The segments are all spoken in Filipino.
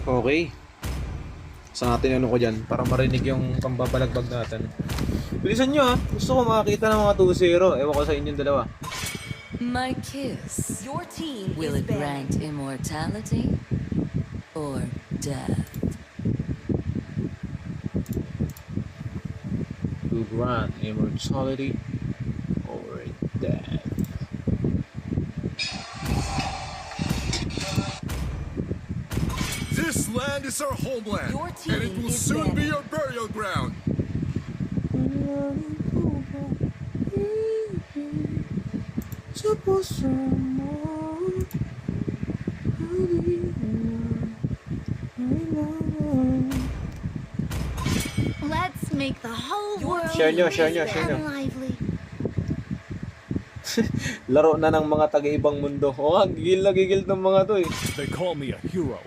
Okay. Sa natin ano ko dyan para marinig yung pambabalagbag natin. Bilisan nyo ha. Gusto ko makakita ng mga 2-0. Ewan ko sa inyong dalawa. My kiss. Your team Will is it grant immortality or death? To grant immortality or death. This land is our homeland, Your and it team will is soon be banned. your burial ground. Let's make the whole Your world Share nyo, share peaceful nyo, share nyo. and lively. Laro na ng mga taga-ibang mundo. O nga, gigil ng mga to eh. They call me a hero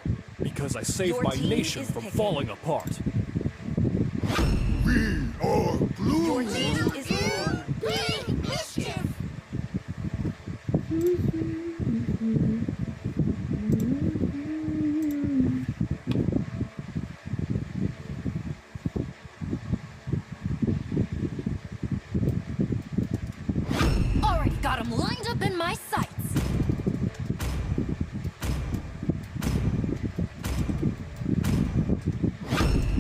because I saved Your my team nation is from picking. falling apart. We are blue. Your team is picking. Mischief! Already got him lined up in my sights.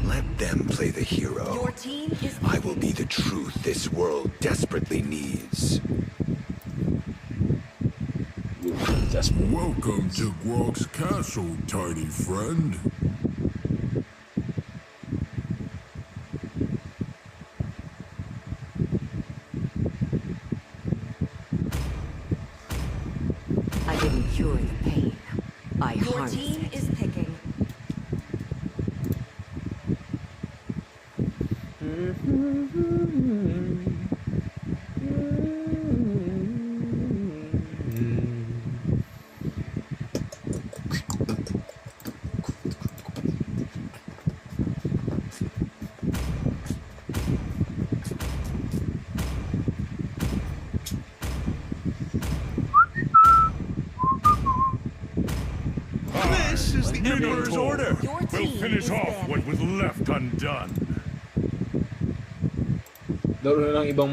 Let them play the Your hero. team is I will be the truth this world desperately needs. Welcome to Gwog's castle, tiny friend. I didn't cure the pain. I Your harnessed team it. is picking. This is the Emperor's order. Your We'll team finish is off what banned. was left undone. Laro na ng ibang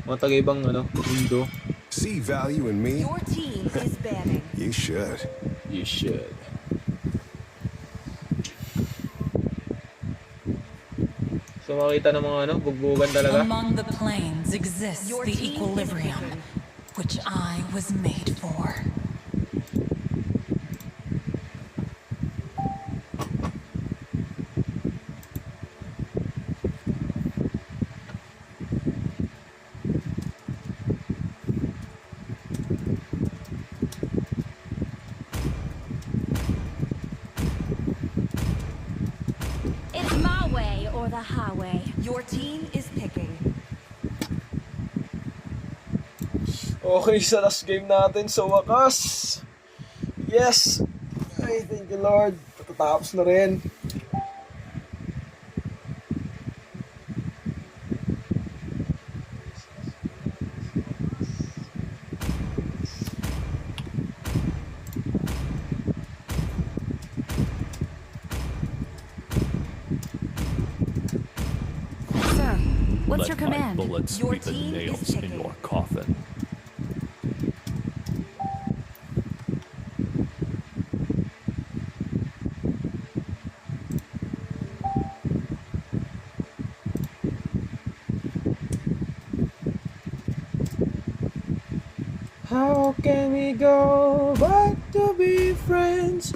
mga taga-ibang mundo. See value in me? Your team is banning. You should. You should. So makita ng mga bugbugan talaga. Among the planes exists Your the team is equilibrium, picking. which I was made for. It's my way or the highway. Your team is picking. Okay, sa last game natin sa wakas. Yes! Ay, thank you Lord. Patatapos na rin. Sir, what's Let your my command? bullets Your be the team is nails in picking. your coffin. How can we go back to be friends?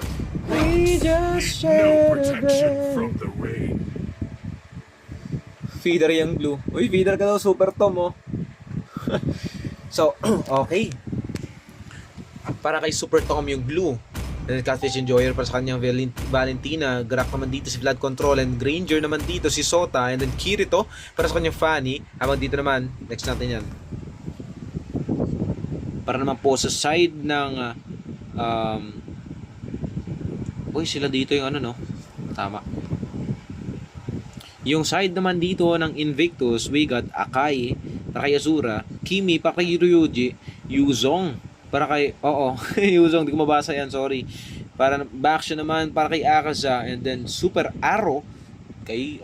We just No shared a protection bed. from the rain. Feeder yung blue. Uy, feeder ka daw, Super Tom, oh. So, okay. Para kay Super Tom yung blue. And then Catfish Enjoyer para sa kanyang Valentina. Grak naman dito si Vlad Control. And Granger naman dito si Sota. And then Kirito para sa kanyang Fanny. Habang dito naman, next natin yan. Para naman po sa side ng uy, sila dito yung tama. Yung side naman dito ng Invictus, we got Akai, para kay Azura, Kimi, para kay Ryuji, Yuzong, para kay, Yuzong, di ko mabasa yan, sorry. para Baksha naman para kay Akaza, and then Super Arrow kay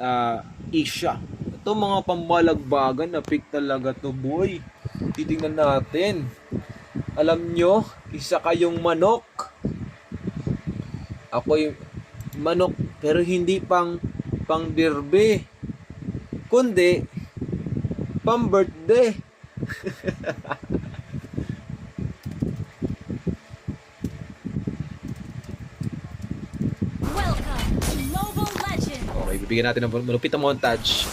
Isha. Ito mga pambalagbagan na pick talaga to, boy. Titingnan natin. Alam nyo, isa kayong manok. Ako'y manok pero hindi pang dirbe, kundi pang birthday. Welcome to Mobile Legends. Okay, bibigyan natin ng malupit na montage.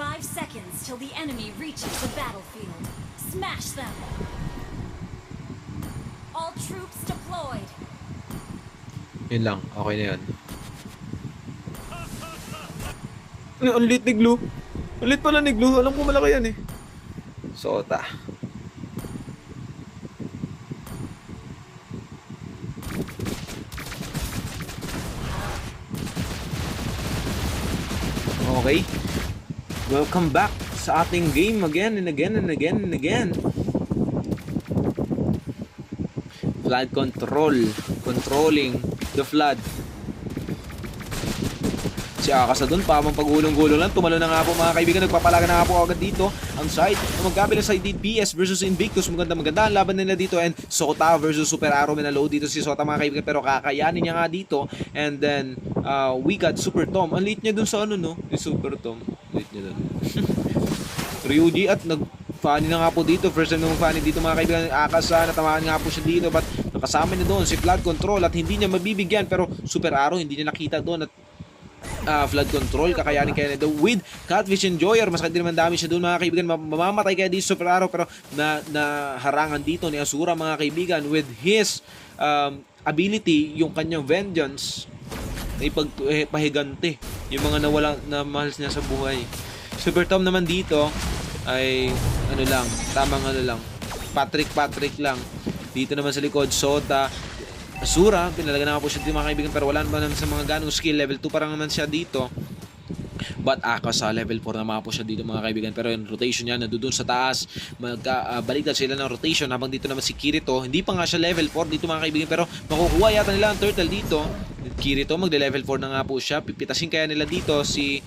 5 seconds till the enemy reaches the battlefield. Smash them. All troops deployed. Yun lang, okay na yun. Ang lit ni Glue. Ang lit pala ni Glue. Alam ko malaki yan eh. Sota. Okay. Welcome back sa ating game again and again and again and again. Flood control. Controlling the flood. Si Akaza dun, pamang pagulong-gulong lang. Tumalo na nga po mga kaibigan. Nagpapalaga na nga po agad dito ang side. Magkabilang side din PS versus Invictus. Maganda ang laban nila dito. And Sota versus Super Arrow. Minaload dito si Sota mga kaibigan. Pero kakayanin niya nga dito. And then we got Super Tom. Ang late niya dun sa ano, no? Yung Super Tom. Late niya dun. Ryuji at nag-funny na nga po dito. First time na mag-funny dito mga kaibigan. Akaza, natamaan nga po siya dito. But nakasama niya doon si Flood Control. At hindi niya mabibigyan. Pero Super Arrow hindi niya nakita doon. At flood control, kakayanin kaya nito with Catfish Enjoyer. Mas din naman dami siya doon mga kaibigan. Mamamatay kaya dito Super Arrow, pero harangan dito ni Asura mga kaibigan with his ability, yung kanyang vengeance na ipagpahigante yung mga nawala na mahal niya sa buhay. Super Tom naman dito ay ano lang, tamang ano lang, Patrick lang. Dito naman sa likod Sota, Asura, pinalaga na nga po siya dito mga kaibigan, pero wala naman sa mga ganong skill. Level 2 parang naman siya dito. But Akaza level 4 naman po siya dito mga kaibigan. Pero yung rotation niya nandoon sa taas. Baliktad sila ng rotation. Habang dito naman si Kirito, hindi pa nga siya level 4 dito mga kaibigan. Pero makukuha yata nila ang turtle dito. Kirito magle-level 4 na nga po siya. Pipitasin kaya nila dito si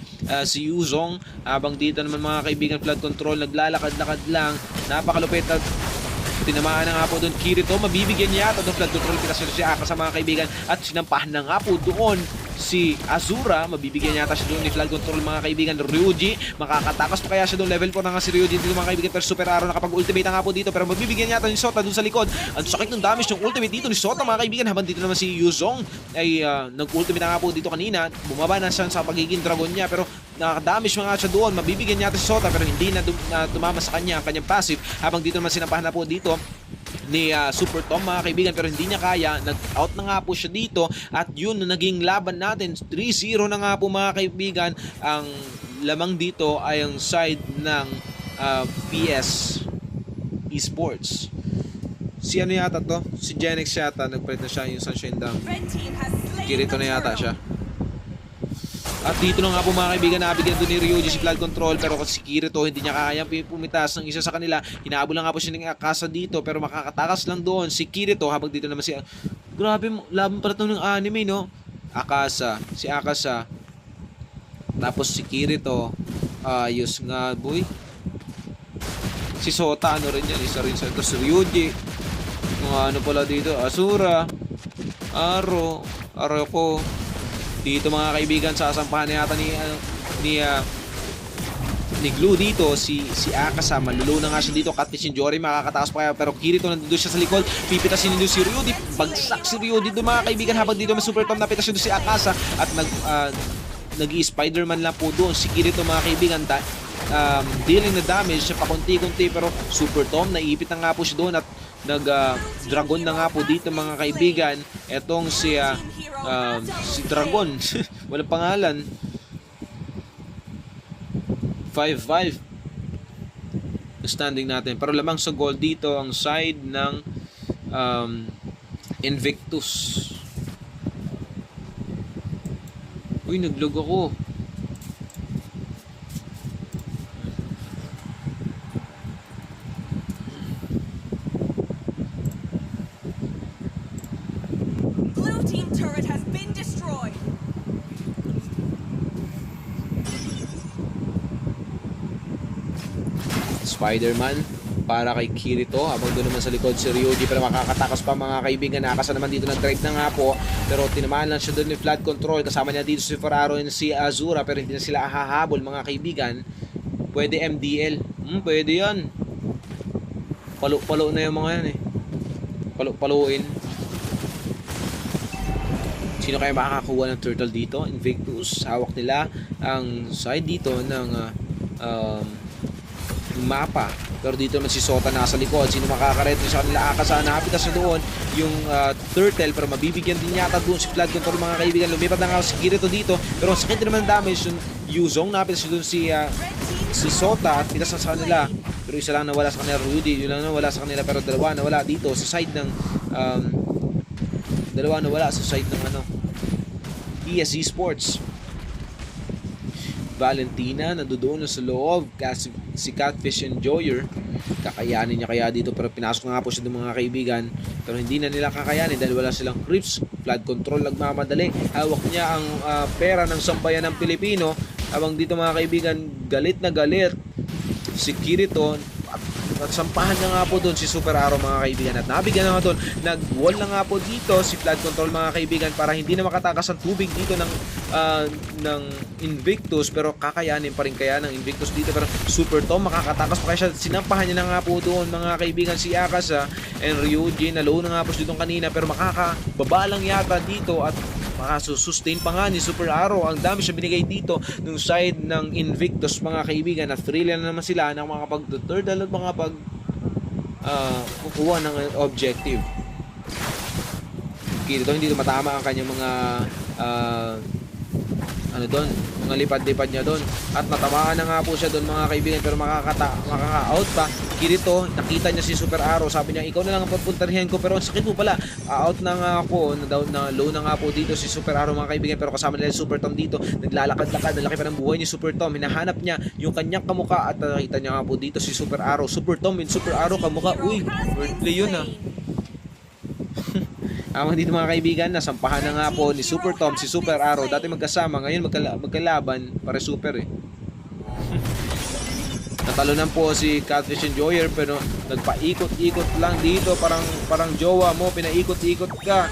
Yuzong. Habang dito naman mga kaibigan, flood control, naglalakad-lakad lang. Napakalupit at tinamaan na nga po doon Kirito, mabibigyan niya ito doon flood control, pinasyon si Akaza mga kaibigan, at sinampahan na nga po doon si Azura, mabibigyan yata siya doon ni flood control mga kaibigan. Ryuji, makakatakas pa kaya siya doon, level 4 na nga si Ryuji dito mga kaibigan, pero Super Arrow nakapag-ultimate na nga po dito, pero mabibigyan yata ni Sota doon sa likod. Ang sakit ng damage ng ultimate dito ni Sota mga kaibigan, habang dito naman si Yuzong ay nag-ultimate na nga po dito kanina, bumaba na siya sa pagiging dragon niya, pero nakadamage mga siya doon, mabibigyan niya si Sota, pero hindi na tumama sa kanya ang kanyang passive. Habang dito naman sinampahan na po dito ni Super Tom mga kaibigan, pero hindi niya kaya, nag-out na nga po siya dito, at yun na naging laban natin. 3-0 na nga po mga kaibigan. Ang lamang dito ay ang side ng PS Esports. Si ano yata to? Si Genex yata, nagpalit na siya yung Sunshine Dam. Red team has slain Kirito the na yata turtle. siya. At dito na nga po mga kaibigan, nabigyan doon ni Ryuji si flood control, pero si Kirito hindi niya kaya pumitas ng isa sa kanila. Hinahabol lang nga po siya ng Akaza dito, pero makakatakas lang doon si Kirito. Habang dito naman si grabe, laban pala ito ng anime, no? Si Akaza, tapos si Kirito, ayos nga boy. Si Sota, ano rin yan, isa rin sa ito. Si Ryuji, ano pala dito, Asura, Arrow ko. Dito mga kaibigan, sasampahan na yata ni Glue dito si Akaza. Malulo na nga siya dito. Catfish Enjoyer, makakatakas pa kaya, pero Kirito nandun siya sa likod. Pipitasin nito si Ryuji. Bagsak si Ryuji dito mga kaibigan. Habang dito may Super Tom, napitas dito si Akaza. At nag-i-Spider-Man lang po doon si Kirito mga kaibigan. Dealing na damage siya pakunti-kunti, pero Super Tom, naipit na nga po siya doon. At nag-dragon na nga po dito mga kaibigan. Etong si Dragon. Walang pangalan. 5-5 standing natin, pero lamang sa goal dito ang side ng Invictus. Uy, naglog ako. Spider-Man para kay Kirito, habang doon naman sa likod si Ryuji, pero makakatakas pa mga kaibigan. Nakasa naman dito, nag-drive na nga po, pero tinamaan lang siya doon ni Flood Control. Kasama niya dito si Ferraro and si Azura, pero hindi na sila hahabol mga kaibigan. Pwede MDL, pwede yan. Palo na yung mga yan eh. Paluin. Sino kaya makakakuha ng turtle dito? Invictus, hawak nila ang side dito ng mapa. Pero dito naman si Sota nasa likod. Sino makakaretro sa kanila? Akasa napitas na doon yung turtle, pero mabibigyan din yata doon si Flood Control mga kaibigan. Lumipat na nga si Kirito dito, pero ang sakit din naman damage yung Yuzong. Napitas doon si Sota at pitas na sa kanila. Pero isa lang nawala sa kanila, Rudy. Yun lang nawala sa kanila, pero dalawa nawala dito sa side ng ESE Sports. Valentina nandoon na sa loob kasi si Catfish Enjoyer, kakayanin niya kaya dito, pero pinasok na nga po siya ng mga kaibigan, pero hindi na nila kakayanin dahil wala silang creeps. Flood Control nagmamadali, hawak niya ang pera ng sambayan ng Pilipino, habang dito mga kaibigan galit na galit si Kirito at sampahan na nga po doon si Super Arrow mga kaibigan, at nabigyan na nga doon, nag-wall na nga po dito si Flood Control mga kaibigan para hindi na makatakas ang tubig dito ng Invictus, pero kakayanin pa rin kaya ng Invictus dito, pero Super Tom makakatakas pa kaya siya. Sinampahan niya na nga po doon mga kaibigan si Akasa and Ryuji, nalow na nga po dito kanina, pero makakababa lang yata dito at makasusustain pa nga ni Super Arrow. Ang dami siya binigay dito ng side ng Invictus mga kaibigan, at thrill na naman sila ng mga pag-turtle at mga kukuha ng objective. Dito hindi matama ang kanyang mga mga lipad-lipad niya doon, at natamaan na nga po siya doon mga kaibigan, pero makaka-out pa. Kirito, nakita niya si Super Arrow, sabi niya ikaw na lang ang papuntarhin ko, pero ang sakit mo pala, out na nga po, na low na nga po dito si Super Arrow mga kaibigan, pero kasama nila si Super Tom dito, naglalakad-lakad, nalaki pa ng buhay ni Super Tom, hinahanap niya yung kanyang kamuka, at nakita niya nga po dito si Super Arrow. Super Tom and Super Arrow kamuka, uy, wordplay yun Amang dito mga kaibigan, nasampahan na nga po ni Super Tom si Super Arrow. Dati magkasama, ngayon magkalaban, pare super eh. Natalunan po si Catfish Enjoyer, pero nagpaikot-ikot lang dito, parang jowa mo, pinaikot-ikot ka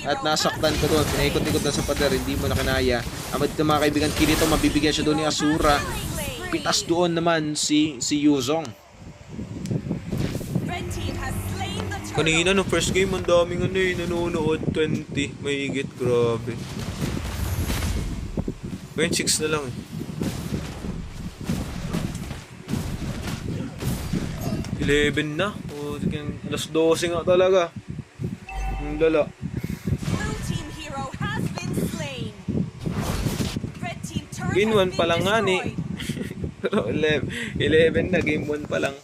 at nasaktan ka doon, pinaikot-ikot na sa pader, hindi mo na kinaya. Amang dito mga kaibigan, Kirito mabibigyan siya doon ni Asura. Pitas doon naman si Yuzong. Kanina no first game, ang daming nanonood, 20 mahigit, grabe. Ngayon 6 na lang eh. 11 na. Alas 12 nga talaga. Ang lala. Game 1 pa lang nga ni. Pero 11 na, game 1 pa lang.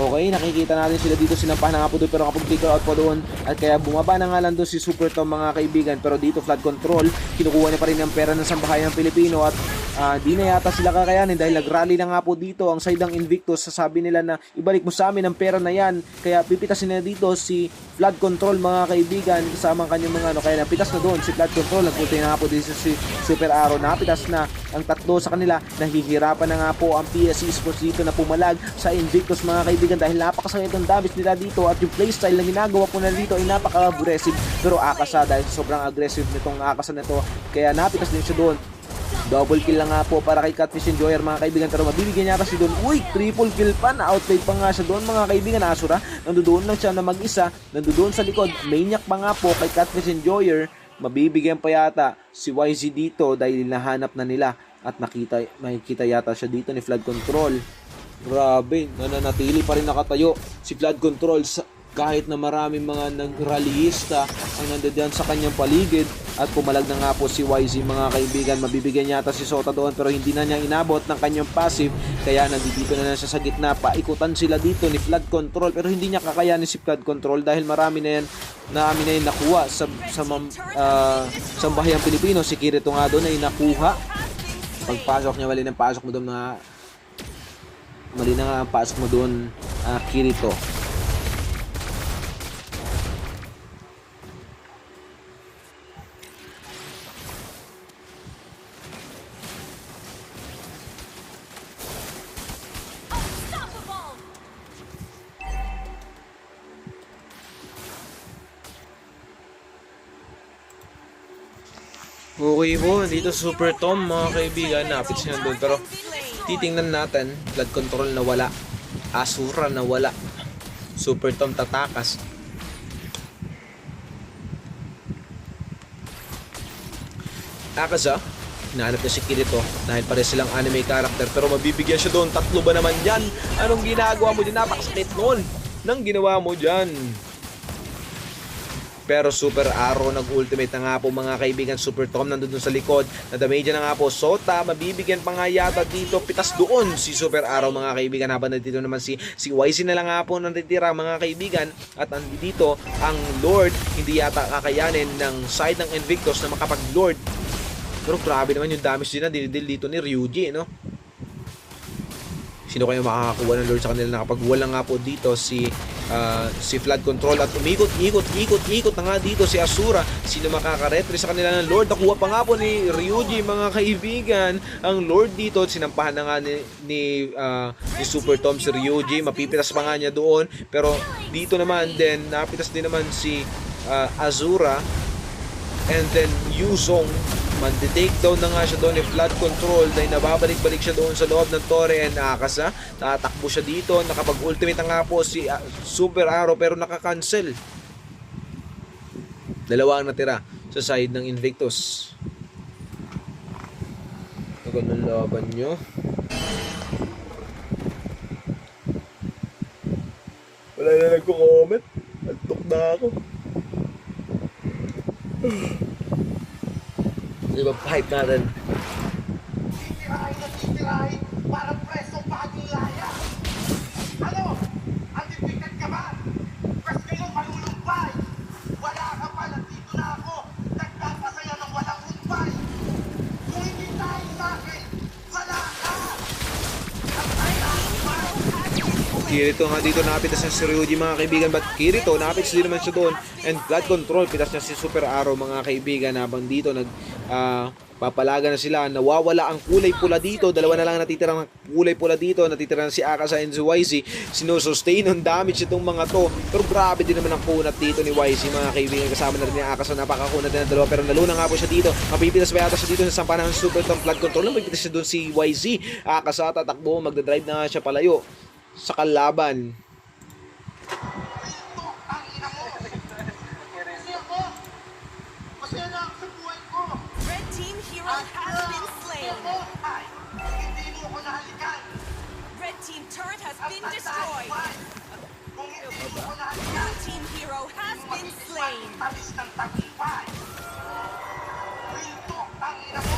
Okay, nakikita natin sila dito, sinampahan na nga po doon, pero kapag figure out po doon, at kaya bumaba na nga lang doon si Super Tom mga kaibigan, pero dito Flood Control, kinukuha niya pa rin ang pera ng sambahayan ng Pilipino, at di na yata sila kakayanin dahil nag-rally na nga po dito ang side ng Invictus. Sasabi nila na ibalik mo sa amin ang pera na yan, kaya pipitasin na dito si Flood Control mga kaibigan, kasama ang kanyang mga kaya napitas na doon si Flood Control. Nagpunta na nga po dito si Super Arrow, napitas na ang tatlo sa kanila, nahihirapan na nga po ang PSE Sports dito na pumalag sa Invictus mga kaibigan, dahil napakasakit ang damage nila dito, at yung playstyle na ginagawa po na dito ay napaka-aggressive, pero Akasa dahil sobrang aggressive nitong Akasa nito, kaya napitas din siya doon. Double kill lang nga po para kay Catfish Enjoyer mga kaibigan, pero mabibigyan niya kasi doon. Uy, triple kill pa, na-outplay pa nga siya doon mga kaibigan. Asura, nandoon lang siya na mag-isa, nandoon sa likod, maniac pa nga po kay Catfish Enjoyer. Mabibigyan pa yata si YZ dito dahil nahanap na nila, at makikita yata siya dito ni Flood Control. Grabe, nananatili pa rin nakatayo si Flood Control kahit na maraming mga nagrallyista ang nandiyan sa kanyang paligid, at pumalag na nga po si YZ mga kaibigan. Mabibigyan yata si Sota doon, pero hindi na niya inabot ng kanyang passive, kaya nandito na siya sa gitna. Paikutan sila dito ni Flood Control, pero hindi niya kakayanin si Flood Control dahil marami na yan nakuha sa bahayang Pilipino. Si Kirito nga doon ay nakuha. Pagpasok niya, mali ng pasok mo doon mali na nga ang pasok mo doon, Kirito. Okay po, dito Super Tom mga kaibigan, napit siya doon. Pero titingnan natin, Blood Control na wala, Asura na wala, Super Tom tatakas. Akaza, hinahanap niya si Kirito dahil pare silang anime character, pero mabibigyan siya doon. Tatlo ba naman yan? Anong ginagawa mo dyan? Napakasakit nun nang ginawa mo dyan. Pero Super Arrow nag-ultimate na nga po mga kaibigan. Super Tom nandun sa likod. Na-damage na nga po. Sota, mabibigyan pa nga yata dito. Pitas doon si Super Arrow mga kaibigan. Habang dito naman si YC na lang nga po natitira mga kaibigan. At dito ang Lord hindi yata kakayanin ng side ng Invictus na makapag-Lord. Pero grabe naman yung damage din na dinidil dito ni Ryuji, no? Sino kaya makakakuha ng Lord sa kanila? Nakapag-wala nga po dito si Flood Control at umikot na nga dito si Asura. Sino makaka-retry sa kanila ng Lord? Nakuha pa nga po ni Ryuji mga kaibigan ang Lord dito. Sinampahan na nga ni Super Tom si Ryuji. Mapipitas pa nga niya doon. Pero dito naman din, napitas din naman si Azura. And then Yuzong, mandi-takedown na nga siya doon ni Flood Control dahil nababalik-balik siya doon sa loob ng Torre and Akasa. Tatakbo siya dito. Nakapag-ultimate na nga po si Super Arrow pero nakakancel. Dalawa ang natira sa side ng Invictus. Magandang laban nyo. Wala na nagko-comment. Antok na ako. Diba, hype natin. Titirahin, parang presong bagong laya. Ano? Antipikat ka ba? Pwes kayo malulumpay. Wala ka pa, nandito na ako. Nagpapasaya ng walang humpay. Kung hindi tayo sa akin, wala ka. Kirito nga dito, napitas niya si Ryuji mga kaibigan. But Kirito, napitas din naman siya doon. And Blood Control, pitas niya si Super Arrow mga kaibigan. Habang dito, papalaga na sila. Nawawala ang kulay pula dito. Dalawa na lang natitira ng kulay pula dito. Natitira na si Akasa and si YZ. Sinusustain ng damage itong mga to. Pero grabe din naman ang kunat dito ni YZ mga kaibigan. Kasama na rin ni Akasa. Napakakunat din ang dalawa. Pero naluna nga po siya dito. Mapipitas ba yata siya dito sa sampahan ng Super Tom Blood Control? Mapipitas siya doon si YZ. Akasa tatakbo. Magdadrive na nga siya palayo sa kalaban. Ito ang ina mo. Kasi ako, masaya na ako sa buhay ko. Red team hero has been slain. Ako, ay, hindi mo ako nahalikan. Red team turret has been At destroyed. dahil, kung hindi mo ako nahalikan, Blue team hero has been slain. talis ng tagipay. Ito ang ina mo.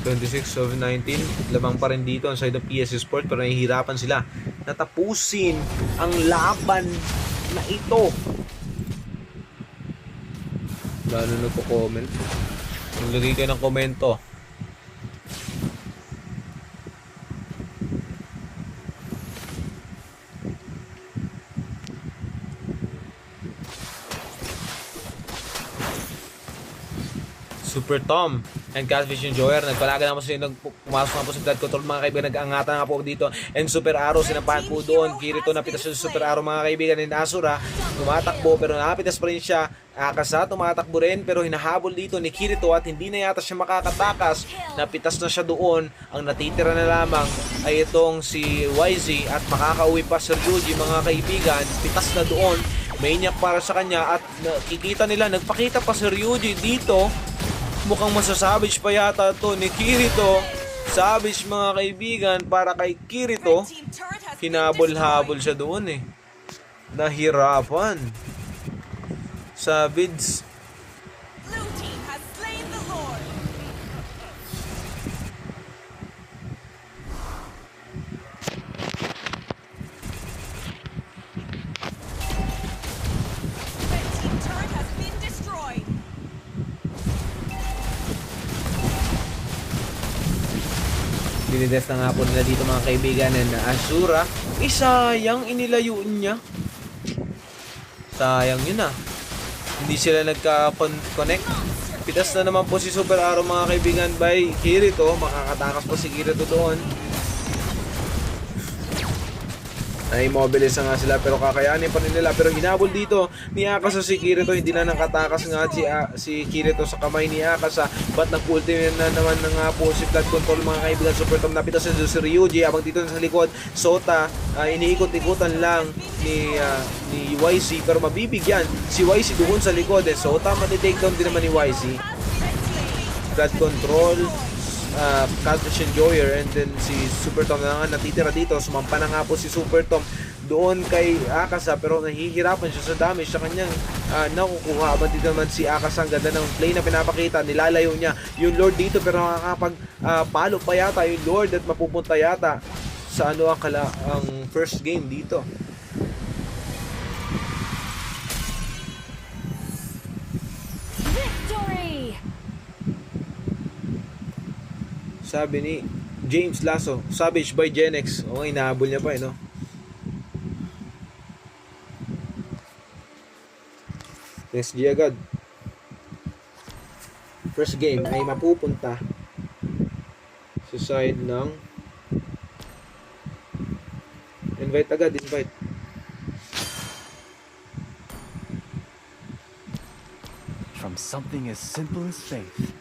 26 of 19, labang pa rin dito ang side of PS Sport pero nahihirapan sila natapusin ang laban na ito. Lalo nagko-comment. Maglagay kayo ng komento. Super Tom and Catfish Enjoyer, nagpalaga na po sila, pumasok na po sa Blood Control mga kaibigan, nag-angatan na po dito, and Super Arrow sinampahan po doon. Kirito napitas sa Super Arrow mga kaibigan, and Asura tumatakbo pero napitas pa rin siya. Akasa tumatakbo rin pero hinahabol dito ni Kirito at hindi na yata siya makakatakas. Napitas na siya doon. Ang natitira na lamang ay itong si YZ at makakauwi pa si Ryuji mga kaibigan. Pitas na doon, maniac para sa kanya at nakikita nila, nagpakita pa si Ryuji dito. Mukhang masasavage pa yata to ni Kirito. Savage mga kaibigan para kay Kirito. Hinabol-habol siya doon eh. Nahirapan. Savage. Blue team has slain the Lord. Red team turret has been destroyed. Dinides na nga po nila dito mga kaibigan na Asura. Sayang inilayo niya. Sayang yun ah. Hindi sila nagka-connect. Pitas na naman po si Super Arrow mga kaibigan by Kirito. Makakatakas pa si Kirito doon. Ay, mobilis na nga sila pero kakayanin pa rin nila. Pero hinabol dito ni Akasa si Kirito. Hindi na nakatakas nga si Kirito sa kamay ni Akasa. But nag-ultimate na naman na nga po si Flood Control mga kaibigan. Super Tom napitas na si Ryuji. Abang dito sa likod, Sota iniikot-ikutan lang ni YC. Pero mabibigyan si YC doon sa likod. Sota matitake down din naman ni YC. Flood Control, Catfish Enjoyer, and then si Super Tom na nga natitira dito. Sumampa na nga po si Super Tom doon kay Akasa pero nahihirapan siya sa damage sa kanyang nakukuha. Abang dito naman si Akasa, ang ganda ng play na pinapakita, nilalayo niya yung Lord dito pero nakakapag palo pa yata yung Lord at mapupunta yata sa ang first game dito. Victory! Sabi ni James Lasso, Savage by Genex. Okay, nahabol niya pa no? SG agad. First game ay mapupunta sa side ng invite agad, invite. From something as simple as faith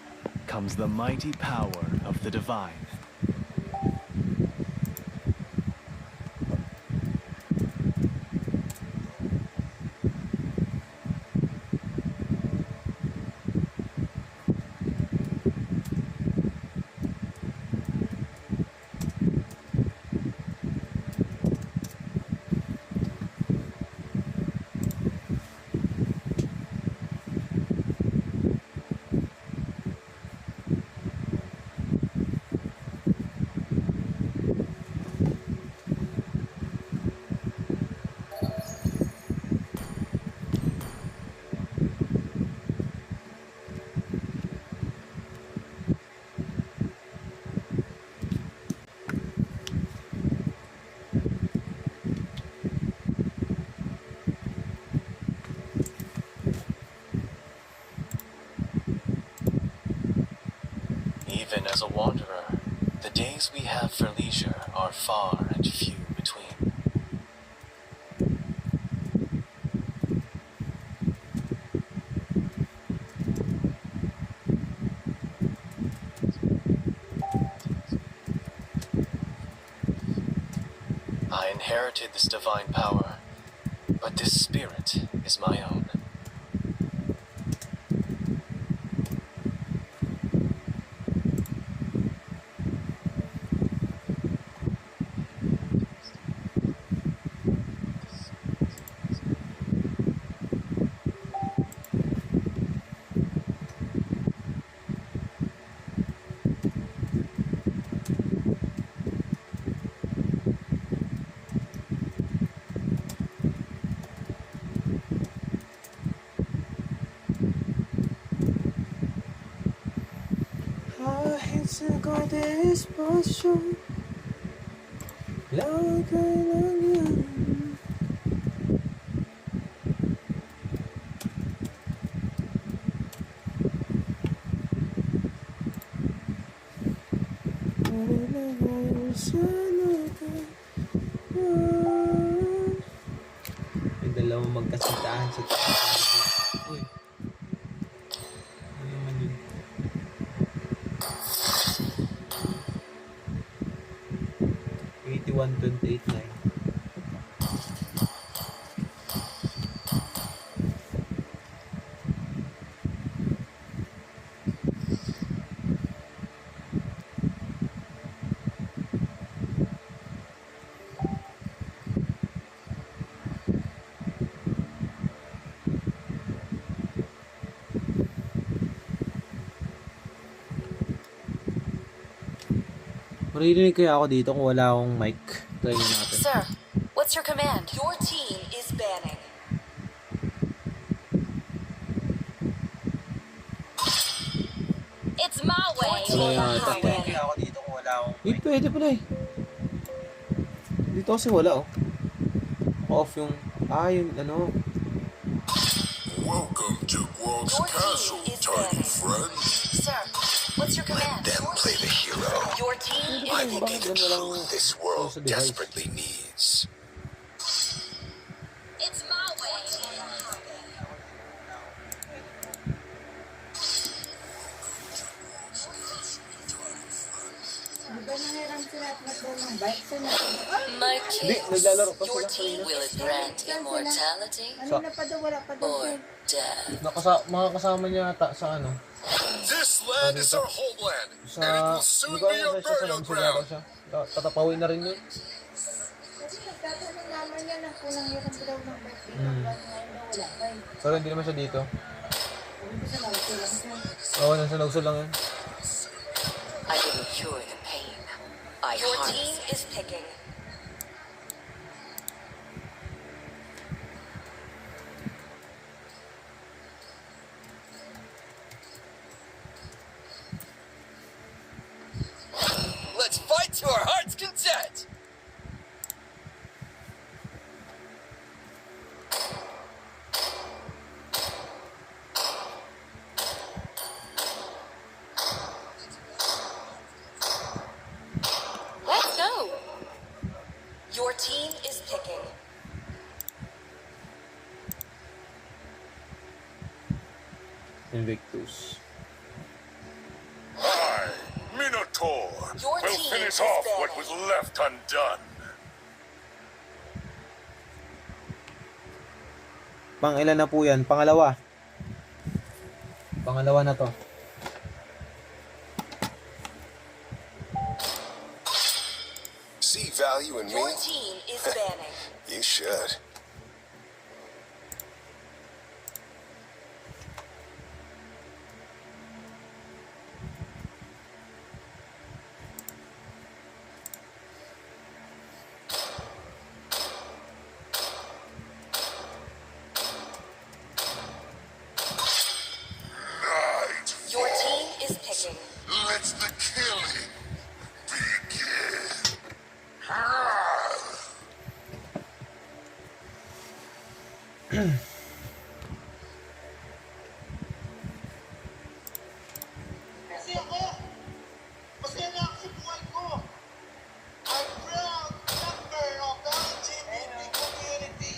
comes the mighty power of the divine. Even as a wanderer, the days we have for leisure are far and few between. I inherited this divine power, but this spirit is my own. May dalawang magkasintahan sa uy. Ano naman yun? $81.28 Maririnig kaya ako dito kung wala akong mic. Try natin. Sir, what's your command? Your team is banning. It's my way Wala or the yata. highway. Kaya ako dito kung wala akong mic. Pwede pala eh. Dito kasi wala oh. Off yung, yung ano. Welcome to Gwog's Your castle, team is tiny banning. friend. Sir, what's your command? Them play the hero. Your team I is will be the truth this world desperately needs. It's my way. my kids. naglalaro pa Your sila team kanina. will it grant immortality Sa, or death? mga kasama niya ata sa ano? This land is our homeland, Sa, and it will soon hindi ko be alam our kung sa burial Lancer ground. yata siya. Tatapawin na rin yun. Pero hindi naman siya dito. Oo, nasa Lausol lang yan. I didn't cure the pain. I Your harnessed team it. is picking. Let's fight to our heart's content. Let's go. Your team is picking. Invictus. I, Minotaur, Your will team finish is off banning. what was left undone. Pang ilan na po yan? Pangalawa. Pangalawa na to. See value in me? Your team is banning. You should. Night. Your team is picking. Let the killing begin. Kasi ako, masaya na ako sa buhay ko. I'm proud member of the LGBT community.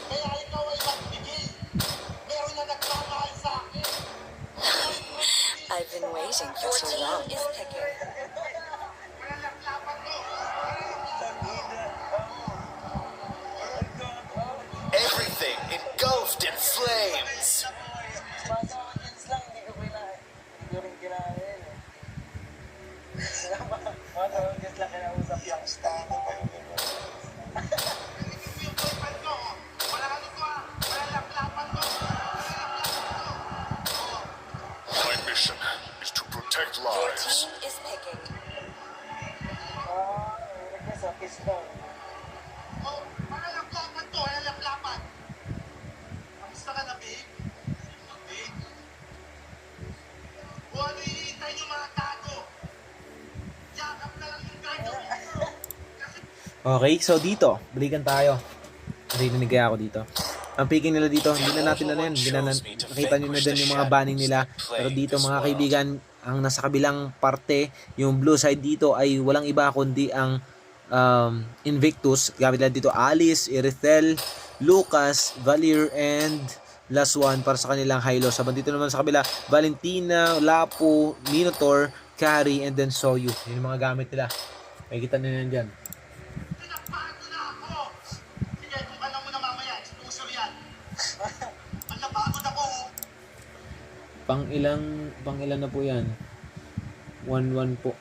Kaya ikaw ay magbigay. Meron na nagmamahal sa akin. I've been waiting for Your too team long. is picking. Malalaklapan ko. Everything engulfed in flames. Yung boyfriend ko, wala ano to ah. Malalaklapan ko. My mission is to protect Your lives. team is picking. Oh, malalaklapan to, malalaklapan. Kamusta ka na, babe? Babe? O ano hihintay niyo mga tago? Yakap na lang yung gagawin niyo. Kasi Okay, so dito, balikan tayo. Narinig kaya ako dito. Ang picking nila dito, hindi na natin ano yan. Hindi na nakita nyo na din yung mga banning nila. Pero dito mga kaibigan, ang nasa kabilang parte, yung blue side dito ay walang iba kundi ang Invictus. Gamit lang dito Alice, Irithel, Lucas, Valir, and last one para sa kanilang high loss. Saban dito naman sa kabila, Valentina, Lapu, Minotaur, Carrie, and then Soyu. Yun yung mga gamit nila. Makikita nyo yan dyan. tinakpahan ko na ako. Sige, kung alam mo na mamaya, exposure yan. Ang napagod ako. Pang ilan na po yan? 1-1 po.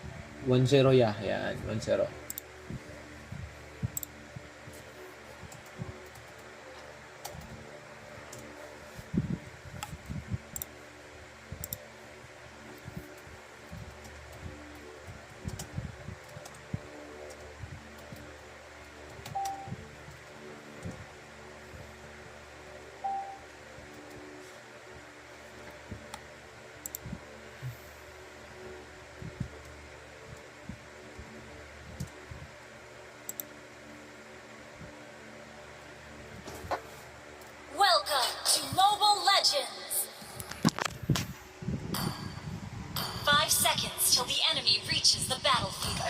1-0 ya. Yan, 1-0. the battlefield.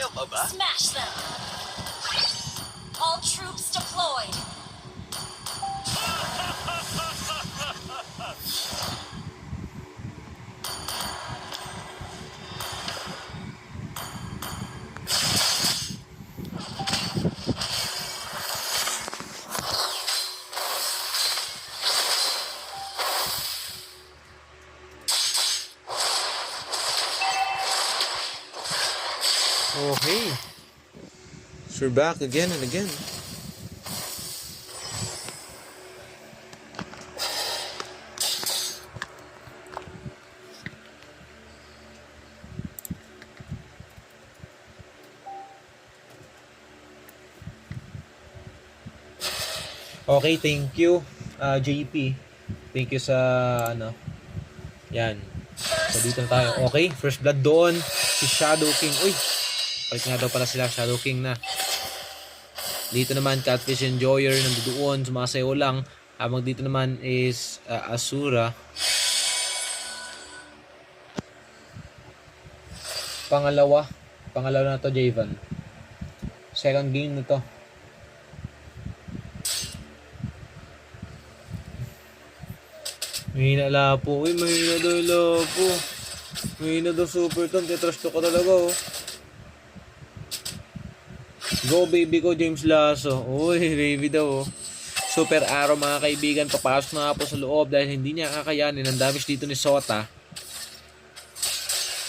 Smash them. All troops deployed. Okay. So we're back again and again. Okay, thank you, JP. Thank you sa yan. So dito na tayo. Okay, first blood doon. Si Shadow King. Uy, balik nga daw pala sila. Shadow King na. Dito naman, Catfish Enjoyer nandoon. Sumasayaw lang. Habang dito naman is Asura. Pangalawa na to, Javan. Second game na to. Mahina lapo. Uy, mahina daw yung lapo. Mahina daw super ton. Tetrash to ka talaga, oh. Go, baby ko, James Lasso. Uy, baby daw, oh. Super Arrow, mga kaibigan. Papasok na nga po sa loob dahil hindi niya kakayanin ang damage dito ni Sota.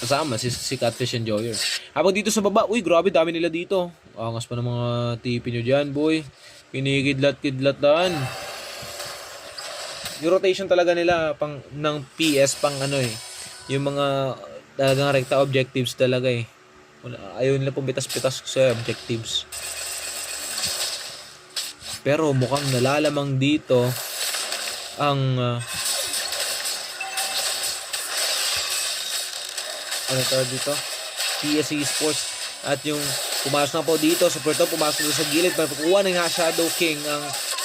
Kasama si Catfish Enjoyer. Habang dito sa baba, uy, grabe, dami nila dito. Angas pa ng mga tipi nyo dyan, boy. Kinikidlat-kidlatan. Yung rotation talaga nila ng PS pang yung mga talagang rekta objectives talaga eh. Ayaw nila pumitas-pitas sa objectives. Pero mukhang nalalamang dito ang dito? PS Esports. At yung pumasok na po dito, super top, pumasok na sa gilid, mapukuha na nga Shadow King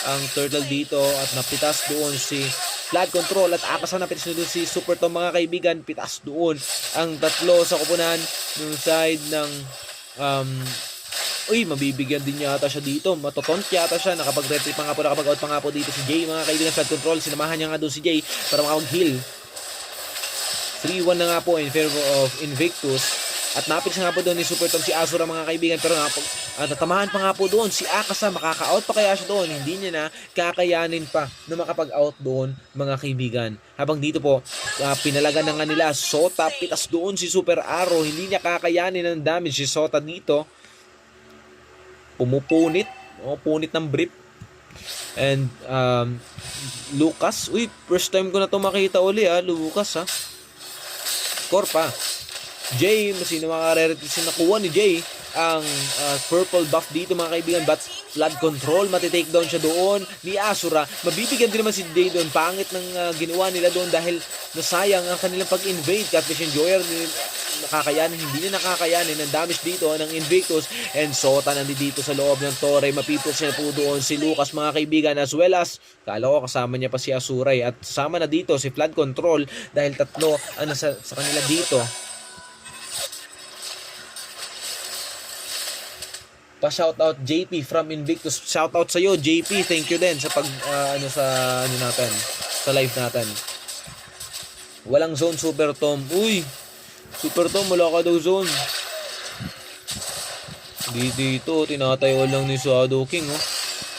ang turtle dito at napitas doon si Flood Control at akasan napitas na doon si Super Tom, mga kaibigan. Pitas doon ang tatlo sa kupunan ng side ng mabibigyan din yata siya dito, matotont yata siya, nakapag-retreat pa nga po, nakapag-out pa nga po dito si Jay, mga kaibigan. Flood Control, sinamahan niya nga doon si Jay para makapag-heal. 3-1 na nga po in favor of Invictus. At napitas nga po doon ni Super Tom si Asura, mga kaibigan. Pero nga po, natamahan pa nga po doon si Akasa. Makaka-out pa kaya siya doon? Hindi niya na kakayanin pa na makapag-out doon, mga kaibigan. Habang dito po, pinalagan na nga nila Sota. Pitas doon si Super Arrow. Hindi niya kakayanin ng damage si Sota dito. Pumupunit. Punit ng brief. And Lucas. Uy, first time ko na ito makita uli, Lucas, Score pa. Jay, sino makareretisin nakuha ni Jay ang purple buff dito, mga kaibigan. But Flood Control, matitake down siya doon ni Asura. Mabibigyan din naman si Jay doon. Pangit ng ginawa nila doon dahil nasayang ang kanilang pag-invade. Catfish Enjoyer, nakakayanin, hindi na nakakayanin ang damage dito ng Invictus. And Sota nandito sa loob ng Torre. Mapipos niya po doon si Lucas, mga kaibigan, as well as kala ko kasama niya pa si Asura at kasama na dito si Flood Control dahil tatlo sa kanila dito. Pa-shoutout JP from Invictus. Shoutout sa iyo, JP. Thank you din sa natin, sa live natin. Walang zone, Super Tom. Uy, Super Tom, wala ka daw zone. Dito, tinatayo lang ni Shadow King,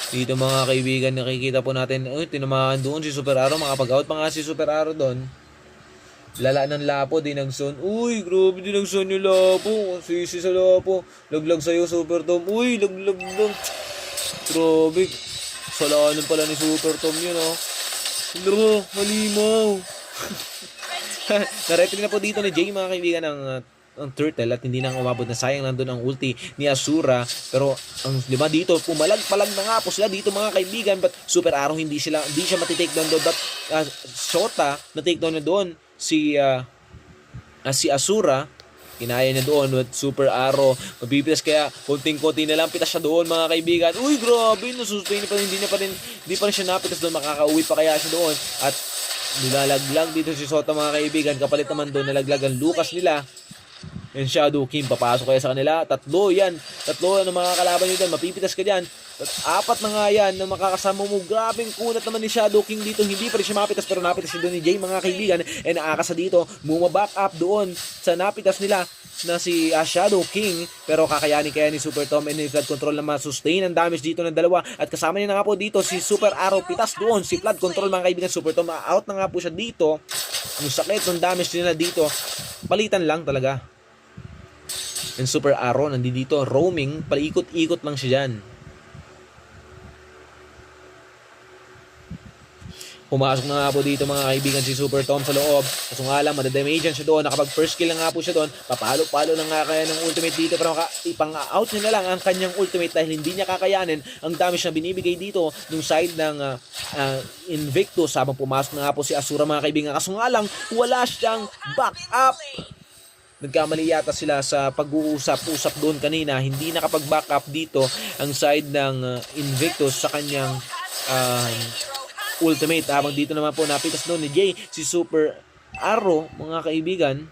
Dito, mga kaibigan, nakikita po natin, tinamaan doon si Super Arrow. Makapag-out pa nga si Super Arrow doon. Lala ng lapo, di nag-zone. Uy, grabe, di nag-zone yung lapo. Sisi sa lapo. Laglag sa'yo, Super Tom. Uy, laglag. Grabe. Salanan pala ni Super Tom yun, Hello, halimaw. Naretry na po dito ni Jay, mga kaibigan, ang turtle at hindi nang umabot na. Sayang nandun ang ulti ni Asura. Pero ang lima dito, pumalag-palag na nga po sila dito, mga kaibigan. But Super Arrow, hindi siya matitake down doon. But Sota, na-take down na doon. Si Asura, kinaya niya doon with Super Arrow. Mabibitas kaya konting-konti na lang pitas siya doon, mga kaibigan. Uy, grabe, nasustain pa rin, hindi pa rin siya napitas doon. Makakauwi pa kaya siya doon. At nilalaglag dito si Sota, mga kaibigan. Kapalit naman doon, nalaglag ang Lucas nila. And Shadow King, papasok kaya sa kanila. Tatlo yan. Tatlo ang mga kalaban nyo dyan. Mapipitas ka dyan. At apat na nga yan na makakasama mo. Grabing kunat naman ni Shadow King dito. Hindi pa rin siya mapitas pero napitas si doon ni Jay mga kaibigan. And nakakasa dito. Bumaback up doon sa napitas nila na si Shadow King. Pero kakayanin kaya ni Super Tom and ni Flood Control na ma-sustain ang damage dito ng dalawa. At kasama niya na nga po dito si Super Arrow. Pitas doon si Flood Control mga kaibigan. Super Tom out na nga po siya dito. Ang sakit ng damage nila dito. Palitan lang talaga. And Super Arrow nandito roaming, paikot-ikot lang siya dyan. Pumasok na nga po dito mga kaibigan si Super Tom sa loob. Kaso nga lang, madadamagean siya doon. Nakapag first kill na nga po siya doon. Papalo-palo na nga kaya ng ultimate dito. Pero ipang-out niya na lang ang kanyang ultimate dahil hindi niya kakayanin ang damage na binibigay dito nung side ng Invictus. Habang pumasok na nga po si Asura mga kaibigan. Kaso nga lang, wala siyang back up. Nagkamali yata sila sa pag-uusap-usap doon kanina. Hindi nakapag-back up dito ang side ng Invictus sa kanyang ultimate. Habang dito naman po napitas doon ni Jay si Super Arrow mga kaibigan.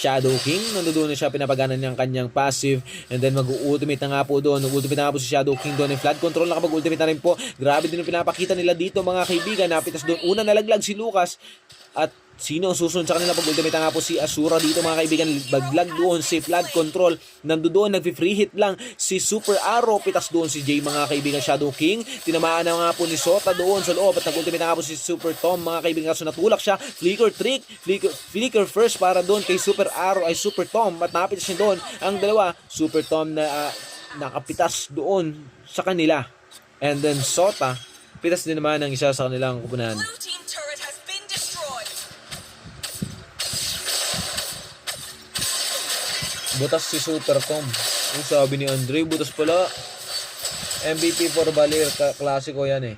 Shadow King, nandoon na siya, pinapaganan niya ang kanyang passive and then mag-ultimate na nga po doon. Ultimate na nga po si Shadow King doon. Flood Control nakapag-ultimate na rin po. Grabe din yung pinapakita nila dito mga kaibigan. Napitas doon. Una nalaglag si Lucas at sino ang susunod sa kanila pag ultimate na nga po si Asura dito mga kaibigan. Baglag doon si Flood Control. Nandoon nag-free hit lang si Super Arrow. Pitas doon si Jay mga kaibigan. Shadow King. Tinamaan na nga po ni Sota doon sa loob at nag-ultimate na nga po si Super Tom mga kaibigan. Kaso natulak siya. Flicker trick. Flicker first para doon kay Super Arrow ay Super Tom. At napitas niya doon ang dalawa. Super Tom na nakapitas doon sa kanila. And then Sota. Pitas din naman ang isa sa kanilang kupunan. Blue team turret has been destroyed. Butas si Super Tom. Ang sabi ni Andre, butas pala. MVP for Balir. Klasiko yan eh.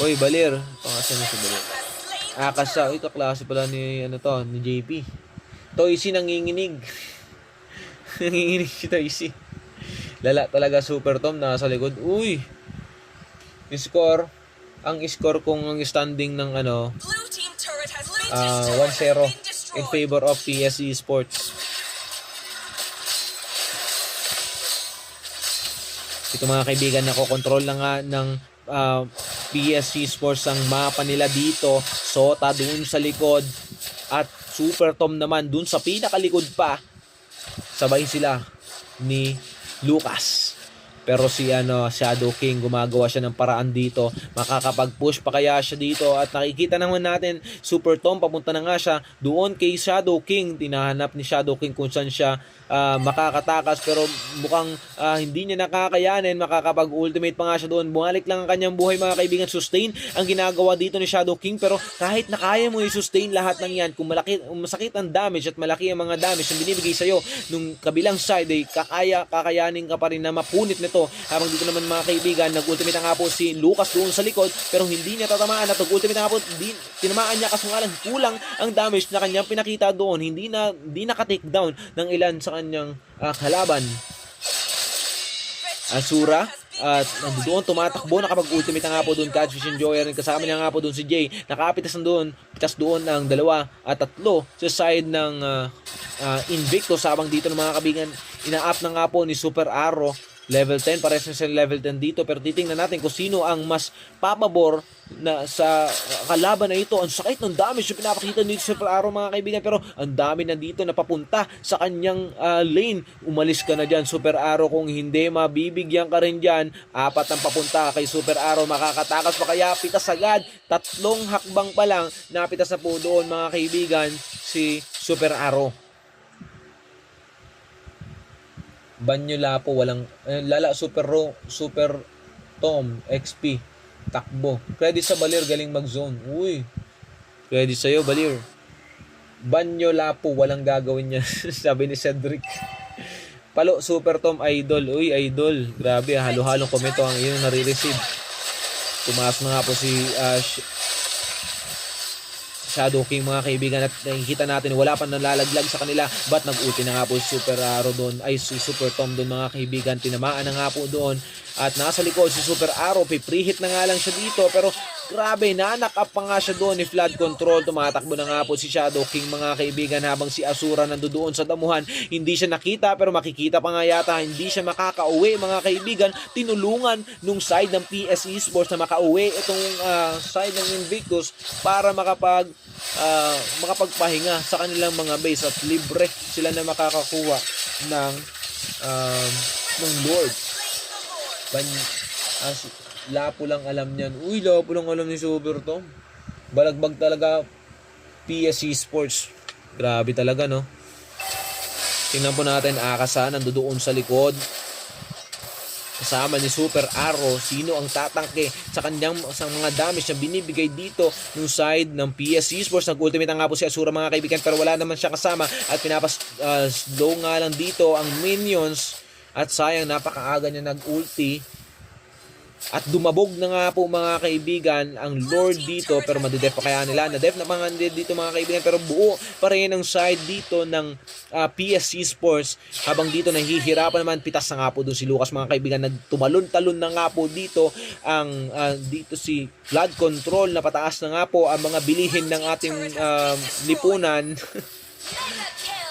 Uy, Balir. Pangasan na si Balir. Akasa. Uy, kaklase pala ni, ni JP. Toysy nanginginig. Nanginginig si Toysy. Lala talaga Super Tom. Nasa likod. Uy. Score. Ang score kung ang standing ng Blue team turret has 1-0 in favor of PSE Sports. Ito mga kaibigan, nakokontrol na nga ng PSC Sports ang mapa nila dito. Sota dun sa likod at Super Tom naman dun sa pinakalikod pa. Sabay sila ni Lucas. Pero si Shadow King gumagawa siya ng paraan dito. Makakapag-push pa kaya siya dito. At nakikita naman natin Super Tom papunta na nga siya doon kay Shadow King. Tinahanap ni Shadow King kung saan siya makakatakas. Pero mukhang hindi niya nakakayanin. Makakapag-ultimate pa nga siya doon. Bumalik lang ang kanyang buhay mga kaibigan. Sustain ang ginagawa dito ni Shadow King. Pero kahit na kaya mo i-sustain lahat ng yan, kung masakit ang damage at malaki ang mga damage na binibigay sa'yo nung kabilang side, ay kakayanin ka pa rin na mapunit nito. Habang dito naman mga kaibigan, nag-ultimate nga po si Lucas doon sa likod pero hindi niya tatamaan at nag-ultimate nga po, tinamaan niya kaso nga lang kulang ang damage na kanyang pinakita doon. Hindi naka-takedown ng ilan sa kanyang kalaban. Asura at nandoon tumatakbo, nakapag-ultimate nga po doon Catfish Enjoyer, kasama niya nga po doon si Jay. Nakapitas doon ang dalawa at tatlo sa side ng Invictus. Habang dito ng mga kaibigan, ina-up na nga po ni Super Arrow level 10, pares na sa level 10 dito. Pero titingnan natin kung sino ang mas papabor na sa kalaban na ito. Ang sakit ng damage yung pinapakita ni Super Arrow mga kaibigan. Pero ang dami na dito na papunta sa kanyang lane. Umalis ka na dyan Super Arrow. Kung hindi, mabibigyan ka rin dyan. 4 ang papunta kay Super Arrow. Makakatakas pa kaya? Pitas agad. 3 hakbang pa lang. Napitas na po doon mga kaibigan si Super Arrow. Banyo Lapo, walang Lala Super Tom XP takbo. Credit sa Balir, galing mag-zone. Uy. Credit sa iyo Balir. Banyo Lapo, walang gagawin niya. Sabi ni Cedric. Palo Super Tom idol. Uy, idol. Grabe, halo-halong komento ang iyong nare-receive. Tumaas na nga po si Shadow King mga kaibigan at nakikita natin wala pa nalalaglag sa kanila but nag-ulti na nga po si Super Arrow doon ay si Super Tom doon mga kaibigan. Tinamaan na nga po doon at nasa likod si Super Arrow, pre-hit na nga lang siya dito pero Grabe, na-knock up pa nga siya doon ni Flood Control. Tumatakbo na nga po si Shadow King mga kaibigan habang si Asura nandoon sa damuhan. Hindi siya nakita pero makikita pa nga yata. Hindi siya makakauwi mga kaibigan. Tinulungan nung side ng PS Esports na makauwi itong side ng Invictus para makapagpahinga sa kanilang mga base at libre sila na makakakuha ng Lord. Lapo lang alam niyan. Uy, lapo lang alam ni Super Tom. Balagbag talaga PS Esports. Grabe talaga, no? Tingnan po natin, Akasa nandoon sa likod. Kasama ni Super Arrow, sino ang tatangke sa kanyang sa mga damage na binibigay dito ng side ng PS Esports. Nag-ultimate nga po si Asura mga kaibigan pero wala naman siya kasama at slow nga lang dito ang minions at sayang napakaaga niya nag-ulti. At dumabog na nga po mga kaibigan ang Lord dito pero madidef pa kaya nila. Na-def na mga dito mga kaibigan pero buo pa rin ang side dito ng PS Esports. Habang dito nahihirapan naman, pitas na nga po doon si Lucas mga kaibigan. Nagtumalon-talon na nga po dito ang dito si Flood Control. Napataas na nga po ang mga bilihin ng ating lipunan.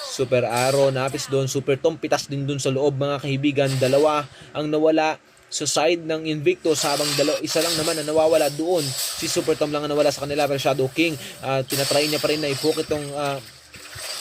Super Arrow, napis doon. Super Tom, pitas din doon sa loob mga kaibigan. Dalawa ang nawala sa side ng Invictus habang isa lang naman na nawawala doon. Si Super Tom lang ang nawala sa kanila pero Shadow King tinatry niya pa rin na i-poke itong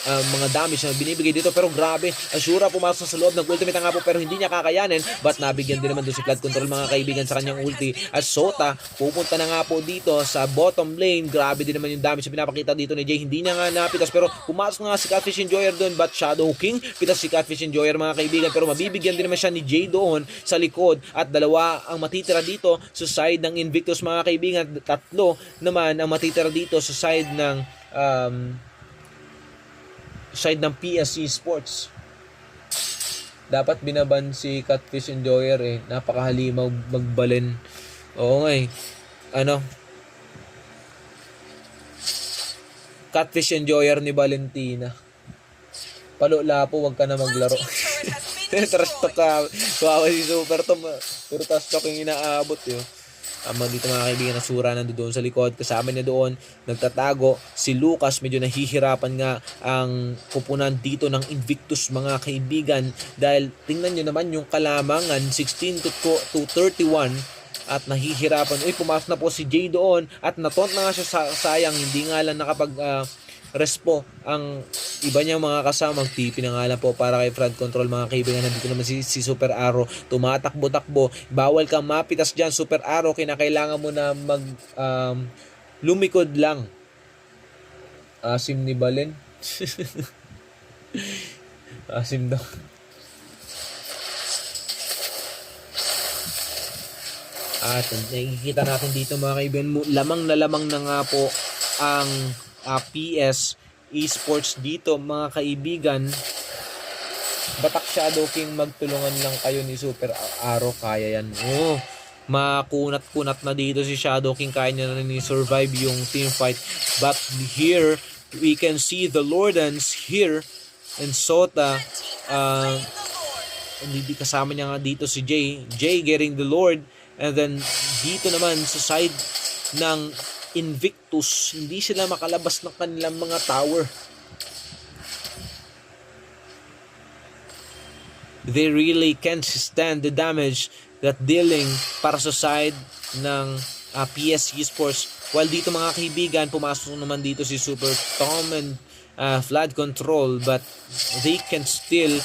mga damage na binibigay dito pero grabe, Asura pumasok sa loob ng ultimate nga po pero hindi niya kakayanin but nabigyan din naman doon si Flood Control mga kaibigan sa kanyang ulti at Sota pupunta na nga po dito sa bottom lane. Grabe din naman yung damage na pinapakita dito ni Jay, hindi niya nga napitas pero pumasok nga si Catfish Enjoyer doon but Shadow King pitas si Catfish Enjoyer mga kaibigan pero mabibigyan din naman siya ni Jay doon sa likod at dalawa ang matitira dito sa side ng Invictus mga kaibigan, tatlo naman ang matitira dito sa side ng PS Esports. Dapat binaban si Catfish Enjoyer napakahalimaw magbalin. Oo nga Catfish Enjoyer ni Valentina. Palula po, wag ka na maglaro. Trash talk ka. Kawawa si Super Tom. Puro trash talk yung inaabot yun. Dito mga kaibigan, Asura nandoon sa likod. Kasama niya doon, nagtatago. Si Lucas, medyo nahihirapan nga ang kupunan dito ng Invictus mga kaibigan. Dahil tingnan nyo naman yung kalamangan, 16 to 31. At nahihirapan. Pumasok na po si Jay doon. At nataunt na nga siya sayang. Hindi nga lang respo ang iba niyang mga kasamang TP na nga lang po para kay Flood Control mga kaibigan. Nandito naman si Super Arrow tumatakbo-takbo, bawal kang mapitas dyan Super Arrow, kinakailangan mo na lumikod lang. Asim ni Balen. Asim daw. At nakikita natin dito mga kaibigan, lamang na nga po ang PS Esports dito mga kaibigan. Batak Shadow King, magtulungan lang kayo ni Super Arrow, kaya yan. Makunat-kunat na dito si Shadow King, kaya niya na survive yung team fight. But here we can see the Lordans here and Sota hindi kasama niya nga dito si Jay getting the Lord, and then dito naman sa side ng Invictus, hindi sila makalabas ng kanilang mga tower. They really can't stand the damage that dealing para sa side ng PS Esports. While dito mga kaibigan, pumasok naman dito si Super Tom and Flood Control, but they can still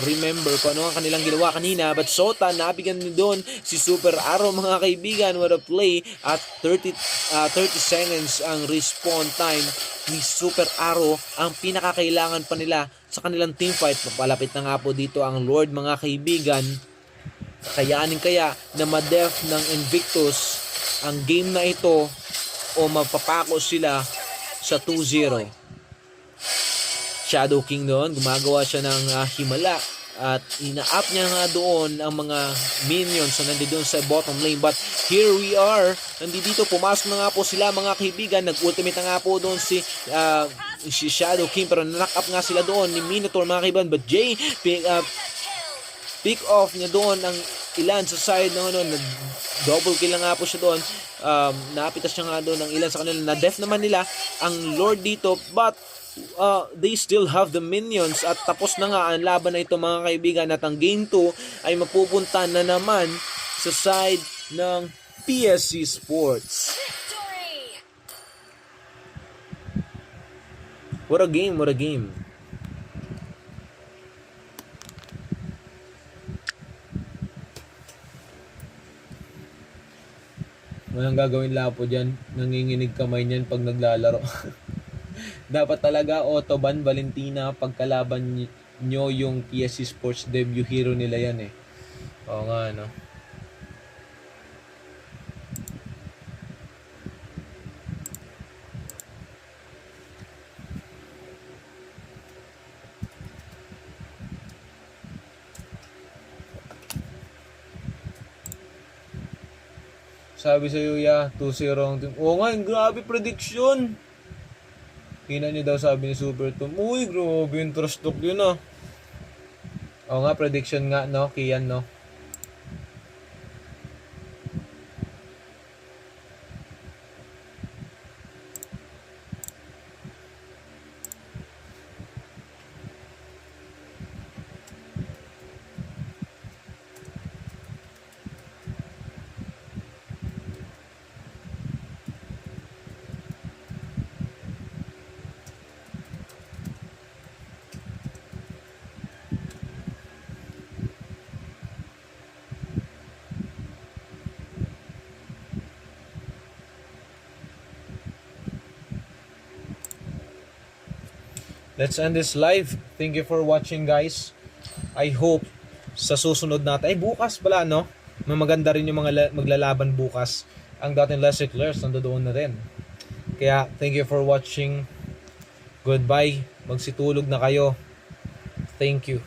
remember kung ano ang kanilang ginawa kanina. But Sota, nabigyan ni doon si Super Arrow mga kaibigan. What a play. At 30 seconds ang respawn time ni Super Arrow, ang pinakakailangan pa nila sa kanilang team fight. Papalapit na nga po dito ang Lord mga kaibigan. Kayaanin kaya na ma-def ng Invictus ang game na ito o mapapako sila sa 2-0. Shadow King doon, gumagawa siya ng himala at ina-up niya nga doon ang mga minions na nandiyo sa bottom lane. But here we are, nandito, pumasok na nga po sila mga kaibigan. Nag-ultimate na nga po doon si Shadow King pero na-knock up nga sila doon ni Minotaur mga kaibigan. But Jay pick off niya doon ang ilan sa side ng double kill na nga po siya doon. Napitas siya nga doon ng ilan sa kanila. Na-death naman nila ang Lord dito, but they still have the minions at tapos na nga ang laban na ito mga kaibigan, at ang game 2 ay mapupunta na naman sa side ng PSC Sports. Victory! What a game, what a game. Walang gagawin Lapo dyan. Nanginginig kamay niyan pag naglalaro. Dapat talaga Autoban Valentina pagkalaban nyo yung PSC Sports debut hero nila yan eh. Oo nga no. Sabi sa ya, 2-0 ang team. Oo nga, grabe prediction. Hina niyo daw sabi ni Super Tom. Uy, grabe yung trust talk yun ah. Oo nga, prediction nga no, Kian no. Let's end this live. Thank you for watching guys. I hope sa susunod natin, ay bukas pala no, maganda rin yung mga maglalaban bukas. Ang dating Leslie Clares nandoon na rin. Kaya thank you for watching. Goodbye. Magsitulog na kayo. Thank you.